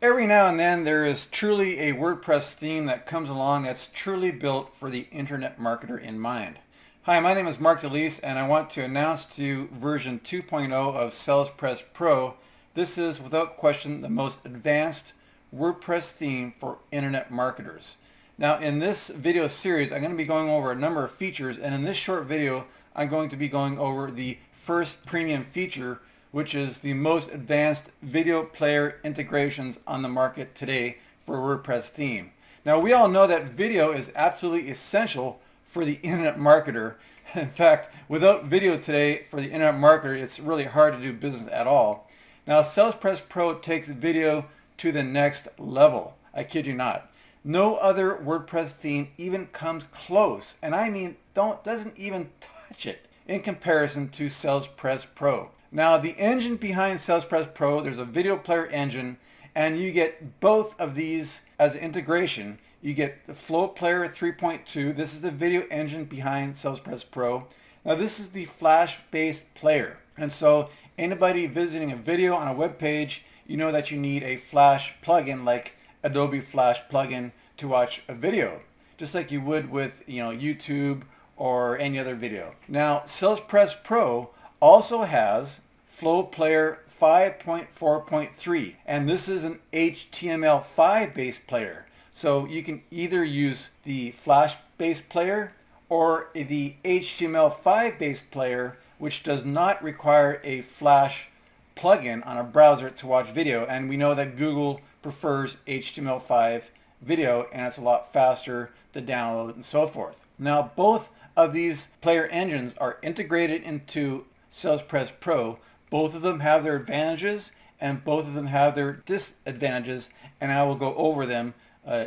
Every now and then there is truly a WordPress theme that comes along that's truly built for the internet marketer in mind. Hi, my name is Mark Dulisse and I want to announce to you version 2.0 of SalesPress Pro. This is without question the most advanced WordPress theme for internet marketers. Now in this video series I'm going to be going over a number of features, and in this short video I'm going to be going over the first premium feature, which is the most advanced video player integrations on the market today for a WordPress theme. Now we all know that video is absolutely essential for the internet marketer. In fact, without video today for the internet marketer, it's really hard to do business at all. Now SalesPress Pro takes video to the next level. I kid you not. No other WordPress theme even comes close, and I mean doesn't even touch it in comparison to SalesPress Pro. Now the engine behind SalesPress Pro, there's a video player engine, and you get both of these as an integration. You get the Flow Player 3.2. This is the video engine behind SalesPress Pro. Now this is the Flash-based player, and so anybody visiting a video on a web page, you know that you need a Flash plugin like Adobe Flash plugin to watch a video, just like you would with YouTube or any other video. Now SalesPress Pro also has Flow Player 5.4.3, and this is an HTML5 based player. So you can either use the Flash based player or the HTML5 based player, which does not require a Flash plugin on a browser to watch video, and we know that Google prefers HTML5 video and it's a lot faster to download and so forth. Now both of these player engines are integrated into SalesPress Pro. Both of them have their advantages and both of them have their disadvantages, and I will go over them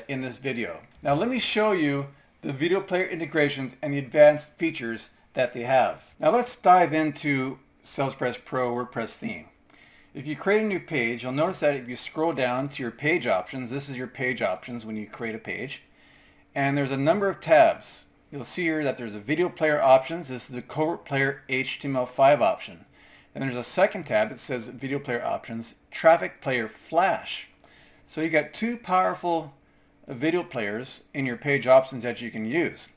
in this video. Now let me show you the video player integrations and the advanced features that they have. Now let's dive into SalesPress Pro WordPress theme. If you create a new page, you'll notice that if you scroll down to your page options, this is your page options when you create a page, and there's a number of tabs. You'll see here that there's a video player options. This is the covert player HTML5 option. And there's a second tab that says video player options, traffic player Flash. So you got two powerful video players in your page options that you can use.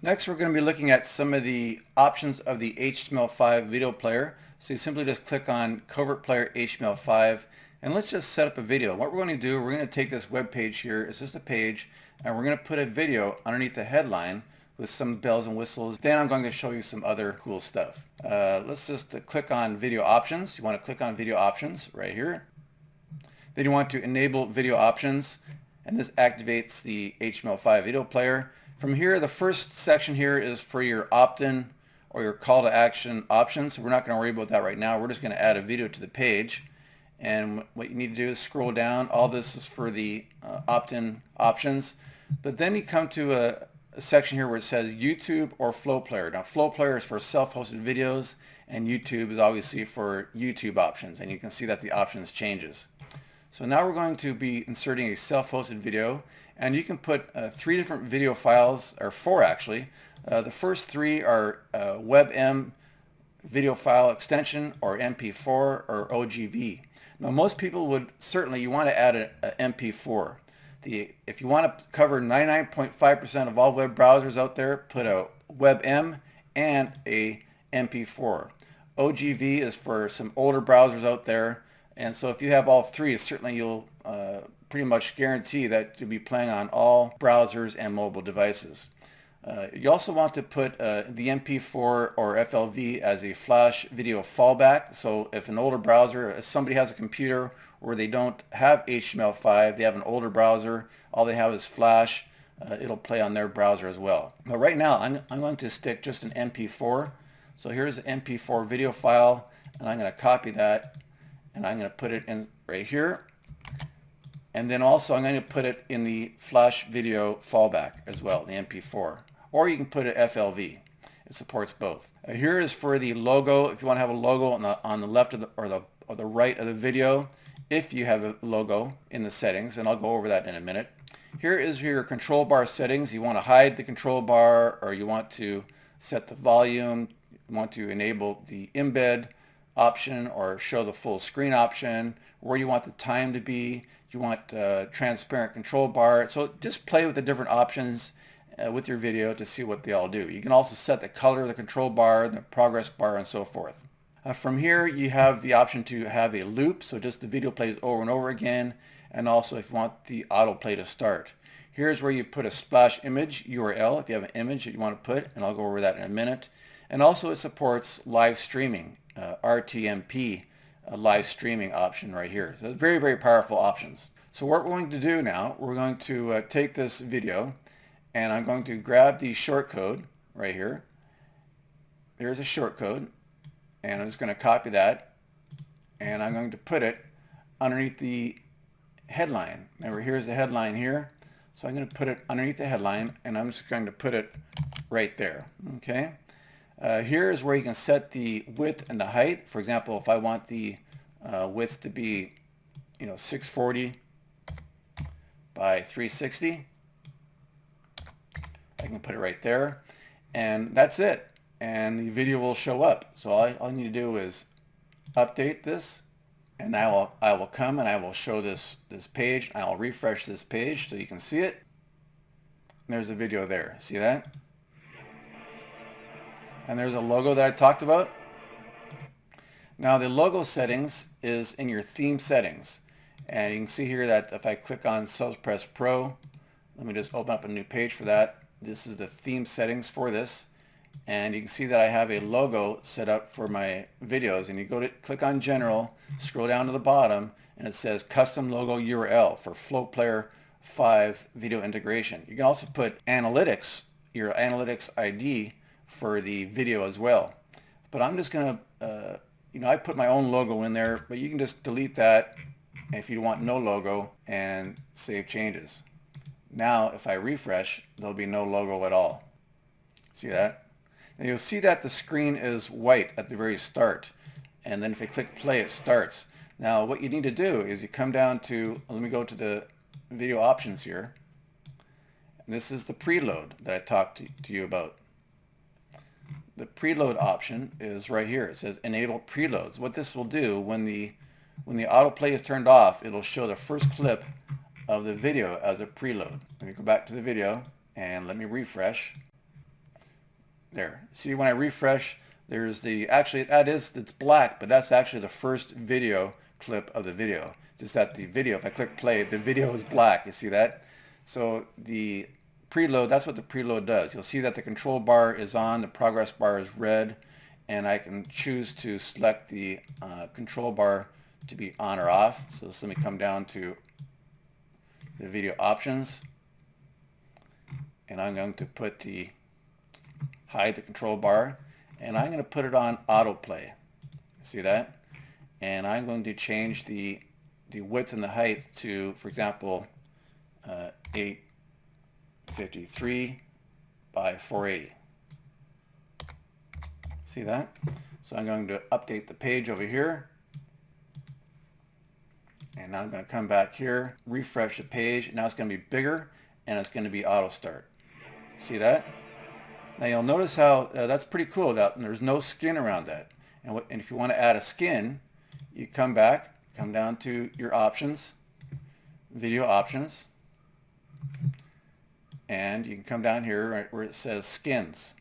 Next we're going to be looking at some of the options of the HTML5 video player. So you simply just click on covert player HTML5 and let's just set up a video. What we're going to do, we're going to take this web page here, it's just a page, and we're going to put a video underneath the headline with some bells and whistles. Then I'm going to show you some other cool stuff. Let's just click on video options. You want to click on video options right here. Then you want to enable video options, and this activates the HTML5 video player. From here, the first section here is for your opt-in or your call to action options. So we're not going to worry about that right now. We're just going to add a video to the page. And what you need to do is scroll down. All this is for the opt-in options. But then you come to a section here where it says YouTube or Flow Player. Now Flow Player is for self-hosted videos, and YouTube is obviously for YouTube options, and you can see that the options changes. So now we're going to be inserting a self-hosted video, and you can put 3 different video files, or 4 actually. The first 3 are WebM video file extension, or MP4, or OGV. Now most people would certainly, you want to add an MP4. If you want to cover 99.5% of all web browsers out there, put a WebM and a MP4. OGV is for some older browsers out there, and so if you have all 3, certainly you'll pretty much guarantee that you'll be playing on all browsers and mobile devices. You also want to put the MP4 or FLV as a Flash video fallback. So if an older browser, if somebody has a computer where they don't have HTML5, they have an older browser, all they have is Flash, it'll play on their browser as well. But right now I'm going to stick just an MP4. So here's an MP4 video file, and I'm going to copy that and I'm going to put it in right here. And then also I'm going to put it in the Flash video fallback as well, the MP4. Or you can put it FLV. It supports both. Here is for the logo. If you want to have a logo on the left of or the right of the video, if you have a logo in the settings, and I'll go over that in a minute. Here is your control bar settings. You want to hide the control bar, or you want to set the volume, you want to enable the embed, option or show the full screen option. Where do you want the time to be? Do you want transparent control bar? So just play with the different options with your video to see what they all do. You can also set the color of the control bar, the progress bar, and so forth. From here, you have the option to have a loop, so just the video plays over and over again, and also if you want the autoplay to start. Here's where you put a splash image URL if you have an image that you want to put, and I'll go over that in a minute. And also it supports live streaming, RTMP, a live streaming option right here. So very, very powerful options. So what we're going to do now, we're going to take this video, and I'm going to grab the shortcode right here. There's a shortcode, and I'm just going to copy that, and I'm going to put it underneath the headline. Remember, here's the headline here. So I'm going to put it underneath the headline, and I'm just going to put it right there. Okay. Here is where you can set the width and the height. For example, if I want the width to be, 640 by 360, I can put it right there, and that's it. And the video will show up. So all I need to do is update this, and I will come and I will show this page. I'll refresh this page so you can see it. And there's the video there. See that? And there's a logo that I talked about. Now the logo settings is in your theme settings. And you can see here that if I click on Press Pro, let me just open up a new page for that. This is the theme settings for this. And you can see that I have a logo set up for my videos, and you go to click on General, scroll down to the bottom, and it says Custom Logo URL for Float Player 5 video integration. You can also put Analytics, your Analytics ID for the video as well. But I'm just going to, I put my own logo in there, but you can just delete that if you want no logo and save changes. Now if I refresh, there'll be no logo at all. See that? And you'll see that the screen is white at the very start, and then if I click play, it starts. Now what you need to do is you come down to, let me go to the video options here, and this is the preload that I talked to you about. The preload option is right here. It says enable preloads. What this will do, when the autoplay is turned off, it'll show the first clip of the video as a preload. Let me go back to the video and let me refresh. There. See, when I refresh, there's the, actually it's black, but that's actually the first video clip of the video. Just that the video, if I click play, the video is black. You see that? So the preload, that's what the preload does. You'll see that the control bar is on, the progress bar is red, and I can choose to select the control bar to be on or off. So let me come down to the video options, and I'm going to put hide the control bar, and I'm going to put it on autoplay. See that? And I'm going to change the width and the height to, for example, 853 by 480. See that? So I'm going to update the page over here, and now I'm going to come back here, refresh the page. Now it's going to be bigger, and it's going to be auto start. See that? Now you'll notice how that's pretty cool, that there's no skin around that. And if you want to add a skin, you come back, come down to your options, video options, and you can come down here right where it says skins,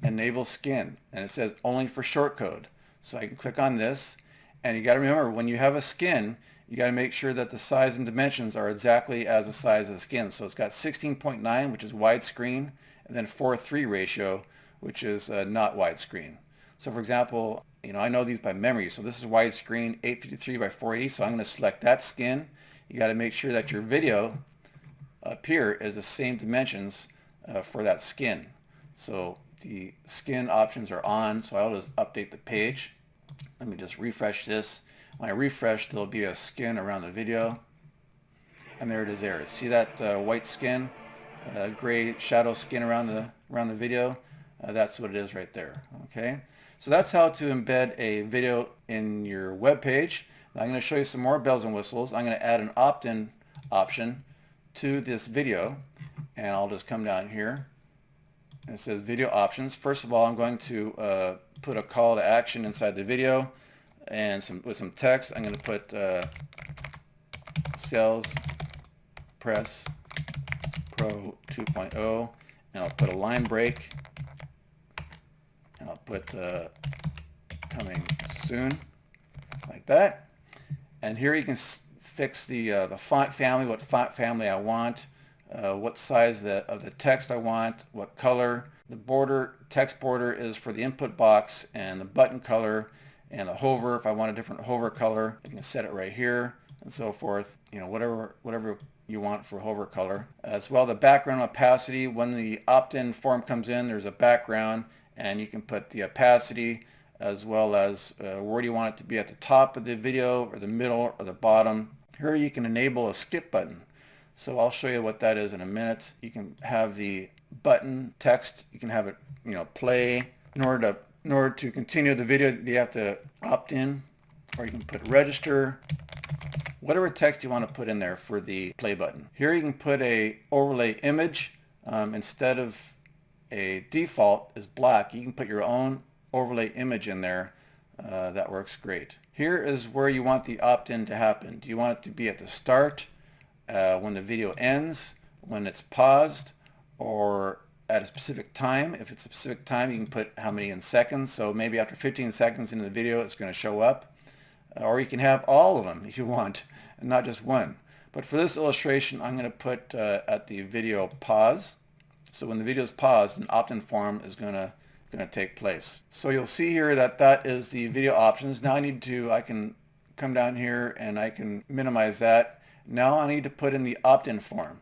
enable skin, and it says only for shortcode. So I can click on this, and you got to remember, when you have a skin, you got to make sure that the size and dimensions are exactly as the size of the skin. So it's got 16.9, which is widescreen, and then 4:3 ratio, which is not widescreen. So for example, I know these by memory. So this is widescreen, 853 by 480. So I'm going to select that skin. You got to make sure that your video up here is the same dimensions for that skin. So the skin options are on. So I'll just update the page. Let me just refresh this. When I refresh, there'll be a skin around the video, and there it is there. See that white skin? Gray shadow skin around the video. That's what it is right there. Okay, so that's how to embed a video in your web page. Now I'm going to show you some more bells and whistles. I'm going to add an opt-in option to this video, and I'll just come down here It says video options. First of all, I'm going to put a call to action inside the video and with some text. I'm going to put Sales Press Pro 2.0, and I'll put a line break, and I'll put coming soon, like that. And here you can fix the font family, what font family I want, what size of the text I want, what color. The border, text border is for the input box, and the button color, and the hover, if I want a different hover color, you can set it right here, and so forth. You know, whatever you want for hover color. As well, the background opacity, when the opt-in form comes in, there's a background, and you can put the opacity, as well as where do you want it to be, at the top of the video, or the middle, or the bottom. Here you can enable a skip button. So I'll show you what that is in a minute. You can have the button text, you can have it, you know, play. In order to continue the video, you have to opt in, or you can put register, whatever text you want to put in there for the play button. Here you can put a overlay image. Instead of a default is black, you can put your own overlay image in there. That works great. Here is where you want the opt-in to happen. Do you want it to be at the start, when the video ends, when it's paused, or at a specific time? If it's a specific time, you can put how many in seconds. So maybe after 15 seconds into the video, it's going to show up. Or you can have all of them if you want, and not just one. But for this illustration, I'm going to put at the video pause. So when the video is paused, an opt-in form is going to take place. So you'll see here that is the video options. Now I can come down here and I can minimize that. Now I need to put in the opt-in form.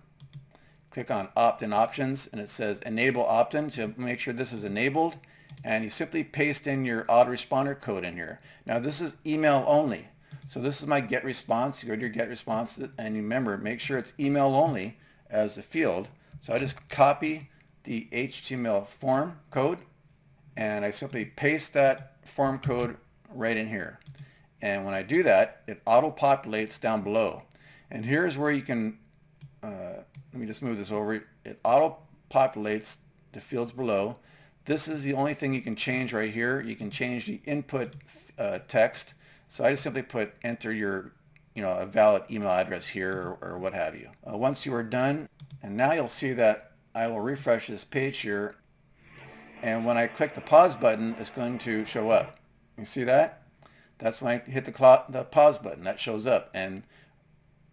Click on opt-in options, and it says enable opt-in, to make sure this is enabled, and you simply paste in your autoresponder code in here. Now this is email only, so this is my get response. You go to your get response, and you remember, make sure it's email only as the field. So I just copy the HTML form code, and I simply paste that form code right in here. And when I do that, it auto-populates down below. And here's where you can, let me just move this over. It auto-populates the fields below. This is the only thing you can change right here. You can change the input text. So I just simply put enter your, a valid email address here, or what have you. Once you are done, and now you'll see that I will refresh this page here, and when I click the pause button, it's going to show up. You see that? That's when I hit the pause button, that shows up. And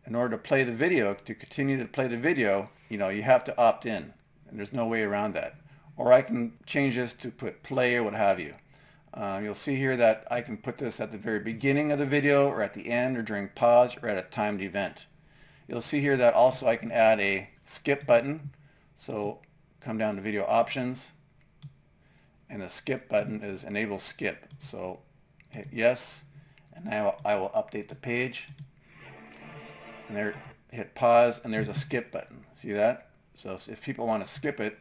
in order to play the video, to continue to play the video, you have to opt in, and there's no way around that. Or I can change this to put play or what have you. You'll see here that I can put this at the very beginning of the video, or at the end, or during pause, or at a timed event. You'll see here that also I can add a skip button. So come down to video options, and the skip button is enable skip. So hit yes, and now I will update the page. And there, hit pause, and there's a skip button. See that? So if people want to skip it,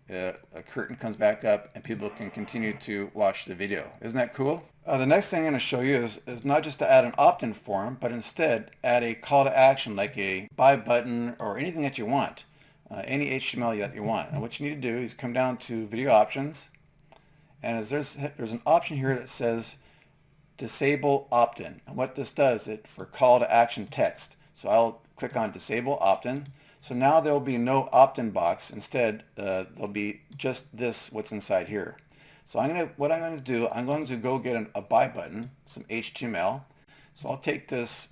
a curtain comes back up, and people can continue to watch the video. Isn't that cool? The next thing I'm going to show you is not just to add an opt-in form, but instead add a call to action, like a buy button or anything that you want, any HTML that you want. And what you need to do is come down to video options, and there's an option here that says disable opt-in. And what this does, it for call to action text. So I'll click on disable opt-in. So now there will be no opt-in box. Instead, there'll be just what's inside here. So what I'm going to do, I'm going to go get a buy button, some HTML. So I'll take this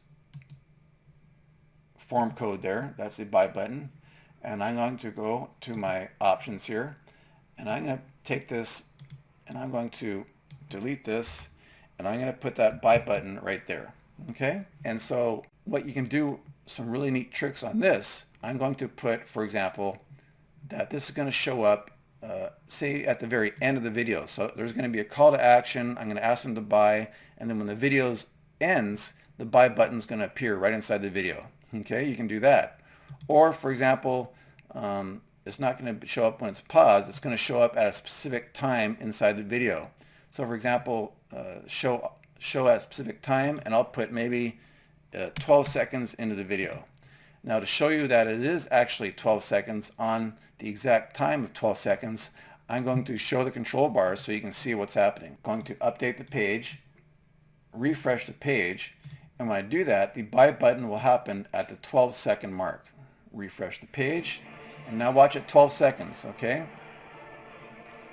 form code there, that's the buy button, and I'm going to go to my options here, and I'm going to take this, and I'm going to delete this, and I'm going to put that buy button right there. Okay? And so what you can do, some really neat tricks on this, I'm going to put, for example, that this is going to show up, say at the very end of the video. So there's going to be a call to action. I'm going to ask them to buy, and then when the video ends, the buy button is going to appear right inside the video. Okay, you can do that. Or, for example, it's not going to show up when it's paused. It's going to show up at a specific time inside the video. So, for example, show at a specific time, and I'll put maybe 12 seconds into the video. Now, to show you that it is actually 12 seconds on the exact time of 12 seconds, I'm going to show the control bars so you can see what's happening. I'm going to update the page, refresh the page, and when I do that, the buy button will happen at the 12-second mark. Refresh the page, and now watch at 12 seconds, okay?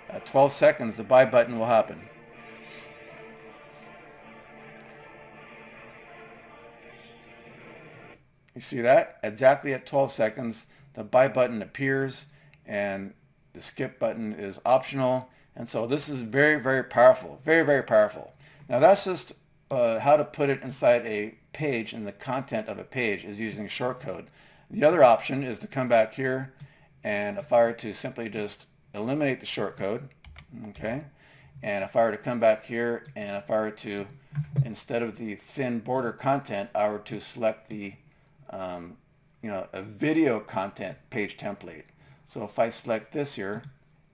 At 12 seconds, the buy button will happen. You see that? Exactly at 12 seconds, the buy button appears, and the skip button is optional. And so this is very, very powerful. Very, very powerful. Now that's just how to put it inside a page, and the content of a page is using shortcode. The other option is to come back here, and if I were to simply just eliminate the shortcode, okay, and if I were to come back here, and if I were to, instead of the thin border content, I were to select the a video content page template. So if I select this here,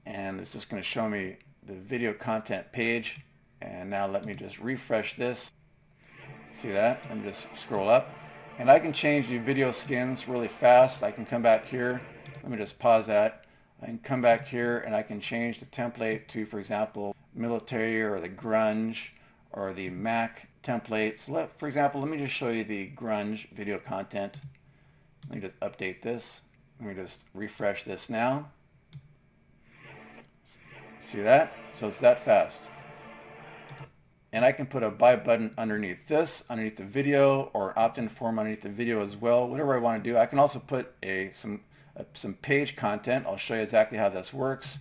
and it's just going to show me the video content page, and now let me just refresh this. See that? Let me just scroll up, and I can change the video skins really fast. I can come back here. Let me just pause that. I can come back here, and I can change the template to, for example, military or the grunge or the Mac template. So for example, let me just show you the grunge video content. Let me just update this. Let me just refresh this now. See that? So it's that fast. And I can put a buy button underneath this, underneath the video, or opt-in form underneath the video as well, whatever I want to do. I can also put some page content. I'll show you exactly how this works.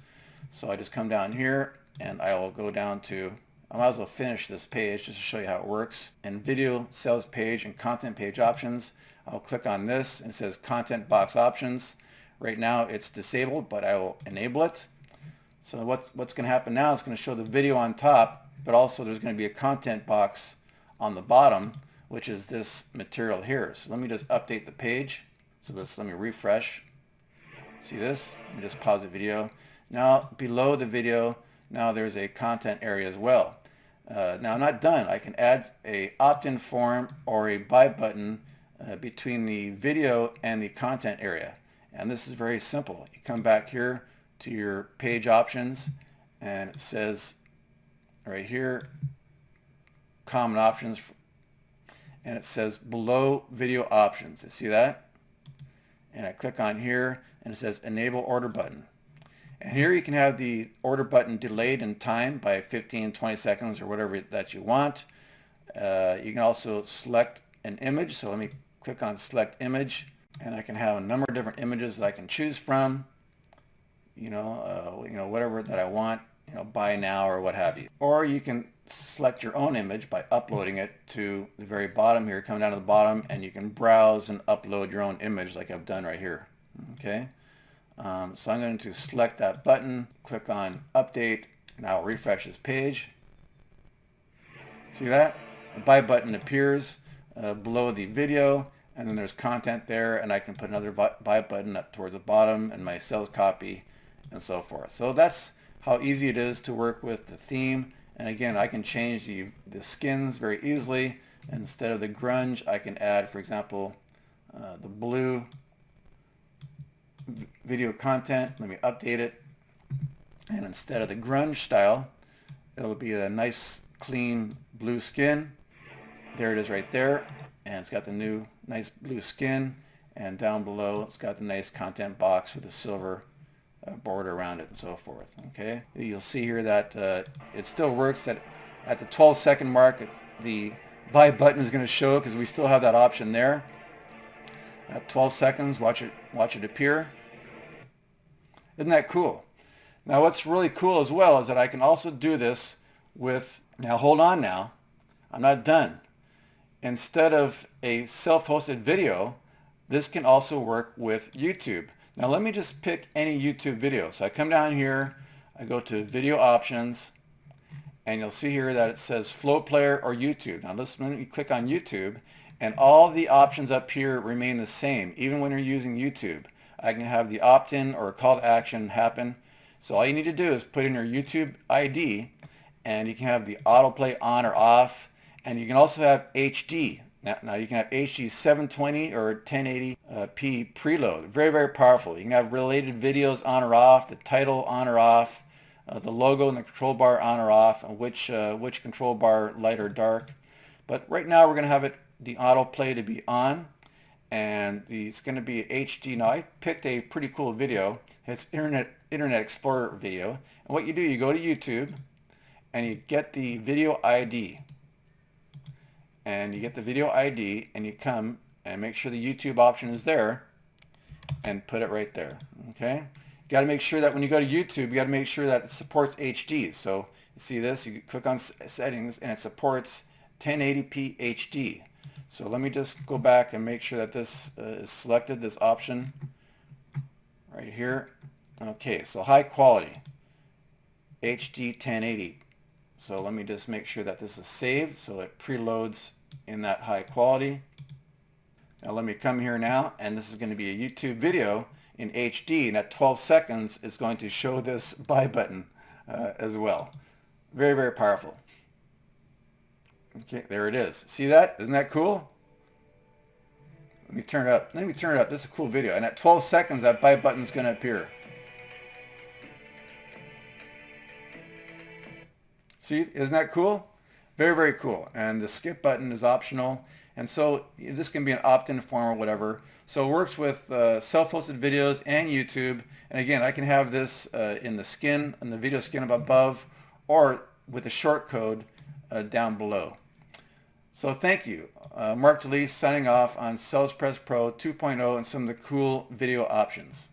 So I just come down here, and I will go down to, I might as well finish this page just to show you how it works. In video, sales page, and content page options, I'll click on this, and it says content box options. Right now it's disabled, but I will enable it. So what's going to happen now is going to show the video on top, but also there's going to be a content box on the bottom, which is this material here. So let me just update the page. So let me refresh. See this? Let me just pause the video. Now below the video, now there's a content area as well. Now I'm not done. I can add a opt-in form or a buy button between the video and the content area. And this is very simple. You come back here to your page options, and it says right here, common options, and it says below video options. You see that? And I click on here, and it says enable order button. And here you can have the order button delayed in time by 15, 20 seconds or whatever that you want. You can also select an image. So let me click on select image, and I can have a number of different images that I can choose from. Whatever that I want, buy now or what have you. Or you can select your own image by uploading it to the very bottom here. Come down to the bottom, and you can browse and upload your own image like I've done right here. Okay. So I'm going to select that button, click on update, and I'll refresh this page. See that? The buy button appears below the video, and then there's content there, and I can put another buy button up towards the bottom and my sales copy and so forth. So that's how easy it is to work with the theme. And again, I can change the skins very easily. Instead of the grunge, I can add, for example, the blue video content. Let me update it. And instead of the grunge style, it'll be a nice clean blue skin. There it is right there. And it's got the new nice blue skin. And down below, it's got the nice content box with the silver border around it and so forth. Okay, you'll see here that it still works. That at the 12-second mark, the buy button is going to show because we still have that option there. At 12 seconds, watch it appear. Isn't that cool? Now what's really cool as well is that I can also do this with, now hold on now, I'm not done. Instead of a self-hosted video, this can also work with YouTube. Now let me just pick any YouTube video. So I come down here, I go to video options, and you'll see here that it says Flow Player or YouTube. Now let me click on YouTube, and all the options up here remain the same, even when you're using YouTube. I can have the opt-in or call to action happen. So all you need to do is put in your YouTube ID, and you can have the autoplay on or off, and you can also have HD. Now you can have HD 720 or 1080p preload. Very, very powerful. You can have related videos on or off, the title on or off, the logo and the control bar on or off, and which control bar light or dark. But right now we're going to have the autoplay to be on, and it's going to be HD. Now I picked a pretty cool video. It's Internet Explorer video. And what you do, you go to YouTube and you get the video ID. And you get the video ID and you come and make sure the YouTube option is there and put it right there. Okay? You got to make sure that when you go to YouTube, you got to make sure that it supports HD. So you see this, you click on settings and it supports 1080p HD. So let me just go back and make sure that this is selected, this option right here. Okay, so high quality, HD 1080. So let me just make sure that this is saved so it preloads in that high quality. Now let me come here now, and this is going to be a YouTube video in HD, and at 12 seconds it's going to show this buy button as well. Very, very powerful. Okay, there it is. See that? Isn't that cool? Let me turn it up. Let me turn it up. This is a cool video. And at 12 seconds, that buy button is going to appear. See, isn't that cool? Very, very cool. And the skip button is optional. And so this can be an opt-in form or whatever. So it works with self-hosted videos and YouTube. And again, I can have this in the video skin up above, or with a short code down below. So thank you. Mark Dulisse signing off on SalesPress Pro 2.0 and some of the cool video options.